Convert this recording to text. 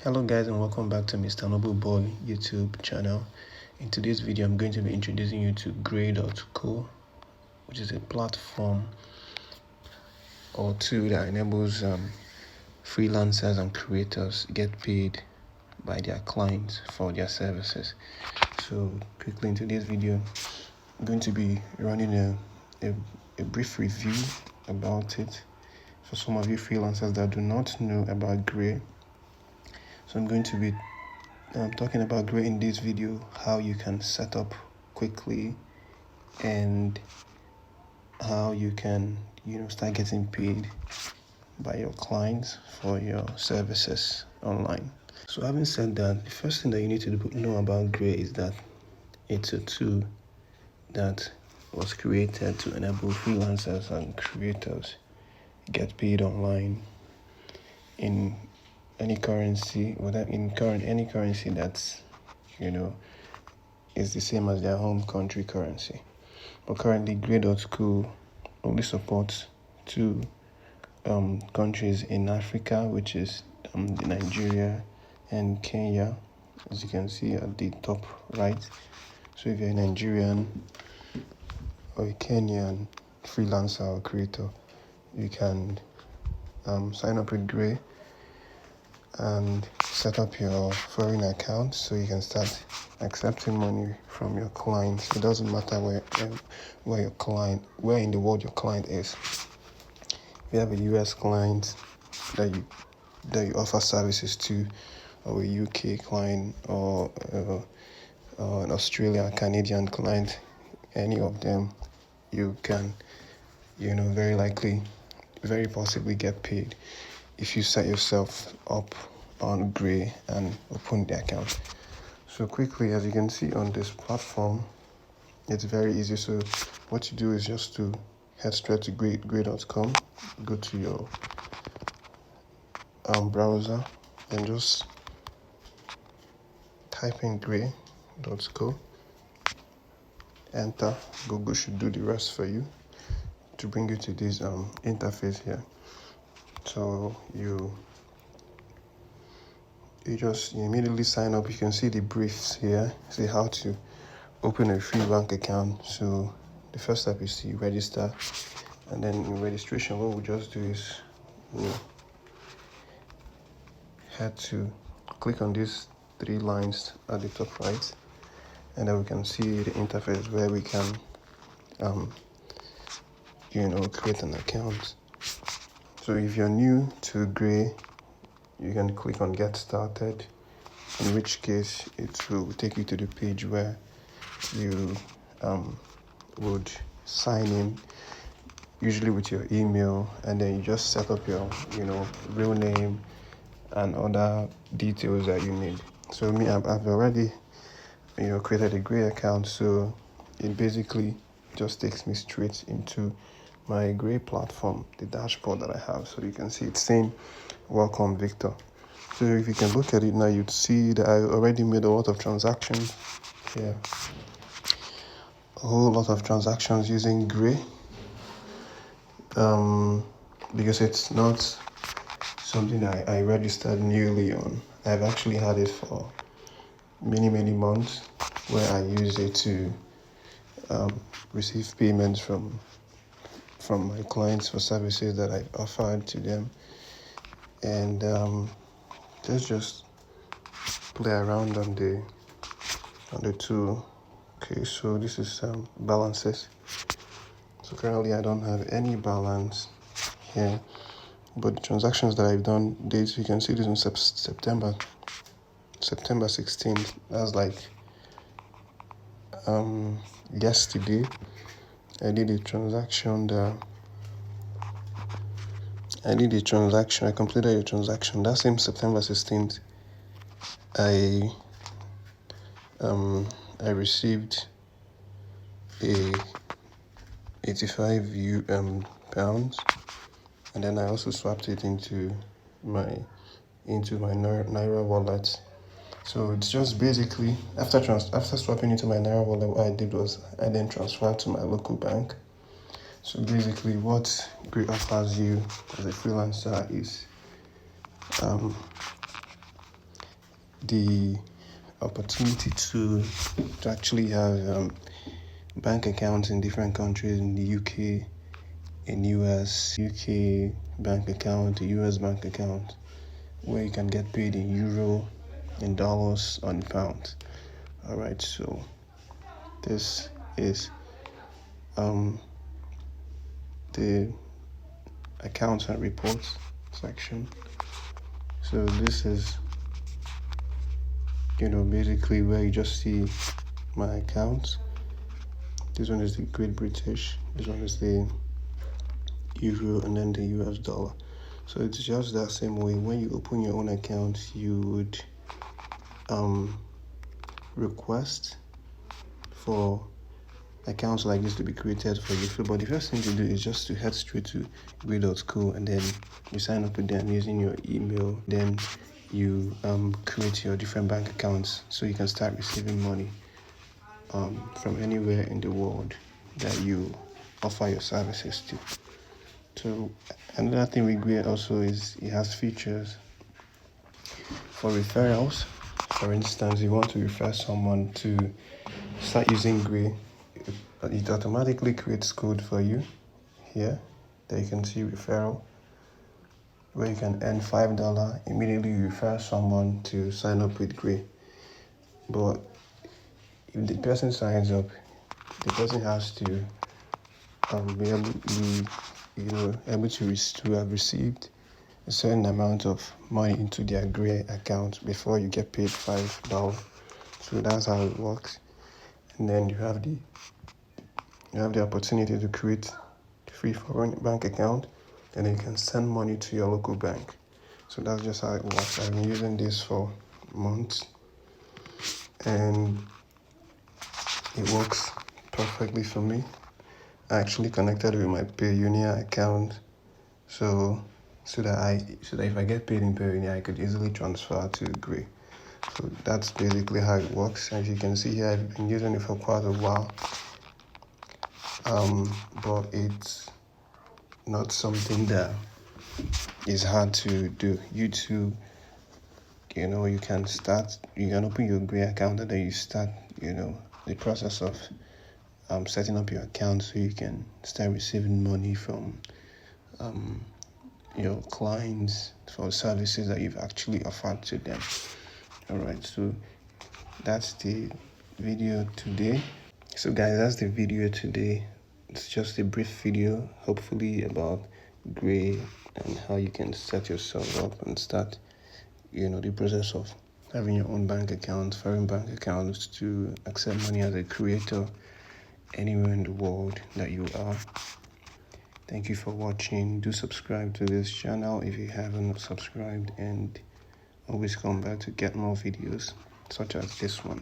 Hello guys, and welcome back to Mr. Noble Boy YouTube channel. In today's video I'm going to be introducing you to Gray.co, which is a platform or tool that enables freelancers and creators get paid by their clients for their services. So quickly, in today's video I'm going to be running a brief review about it for some of you freelancers that do not know about Gray. So I'm going to be talking about Gray in this video, how you can set up quickly and how you can start getting paid by your clients for your services online. So having said that, the first thing that you need to know about Gray is that it's a tool that was created to enable freelancers and creators get paid online in any currency, any currency that's is the same as their home country currency. But currently, Gray.co only supports two countries in Africa, which is Nigeria and Kenya, as you can see at the top right. So if you're a Nigerian or a Kenyan freelancer or creator, you can sign up with Gray and set up your foreign account so you can start accepting money from your clients. It doesn't matter where in the world your client is. If you have a US client that you offer services to, or a UK client, or an Australian, Canadian client, any of them, you can very possibly get paid if you set yourself up on Gray and open the account. So quickly, as you can see on this platform, it's very easy. So what you do is just to head straight to gray.com, go to your browser and just type in gray.co, enter. Google should do the rest for you to bring you to this interface here. So you immediately sign up. You can see the briefs here, see how to open a free bank account. So the first step is to register, and then in registration what we just do is head to click on these three lines at the top right, and then we can see the interface where we can create an account. So if you're new to Gray, you can click on get started, in which case it will take you to the page where you would sign in, usually with your email, and then you just set up your real name and other details that you need. So me, I've already created a Gray account, so it basically just takes me straight into my Gray platform, the dashboard that I have. So you can see it's saying welcome Victor. So if you can look at it now, you'd see that I already made a lot of transactions here, a whole lot of transactions using Gray, because it's not something that I registered newly on. I've actually had it for many months, where I use it to receive payments from my clients for services that I offered to them, and just play around on the tool. Okay, so this is balances. So currently I don't have any balance here, but the transactions that I've done, dates, you can see this on September 16th. That's like yesterday. I did a transaction I completed a transaction. That same September 16th, I received a 85 pounds, and then I also swapped it into my Naira wallet. So it's just basically after swapping into my Naira wallet, what I did was I then transferred to my local bank. So basically what Gray offers you as a freelancer is the opportunity to actually have bank accounts in different countries, in the UK, in US, UK bank account, US bank account, where you can get paid in euro, in dollars, or in pounds. All right, so this is the accounts and reports section. So this is basically where you just see my accounts. This one is the Great British, this one is the euro, and then the US dollar. So it's just that same way. When you open your own account, you would request for accounts like this to be created for you. But the first thing to do is just to head straight to gray.co, and then you sign up with them using your email. Then you create your different bank accounts so you can start receiving money from anywhere in the world that you offer your services to. So another thing with Gray also is it has features for referrals. For instance, you want to refer someone to start using Gray, it automatically creates code for you here that you can see referral, where you can earn $5 immediately you refer someone to sign up with Gray. But if the person signs up, the person has to be able to have received a certain amount of money into their Gray account before you get paid $5. So that's how it works. And then you have the opportunity to create a free foreign bank account, and then you can send money to your local bank. So that's just how it works. I've been using this for months, and it works perfectly for me. I actually connected with my Payoneer account, so that if I get paid in Payoneer, I could easily transfer to Gray. So that's basically how it works. As you can see here, I've been using it for quite a while. But it's not something that is hard to do. YouTube, you can open your Gray account, and then you start, the process of setting up your account so you can start receiving money from your clients for services that you've actually offered to them. All right, so that's the video today. So guys, that's the video today. It's just a brief video, hopefully about Gray and how you can set yourself up and start, the process of having your own bank account, foreign bank accounts to accept money as a creator anywhere in the world that you are. Thank you for watching. Do subscribe to this channel if you haven't subscribed, and always come back to get more videos such as this one.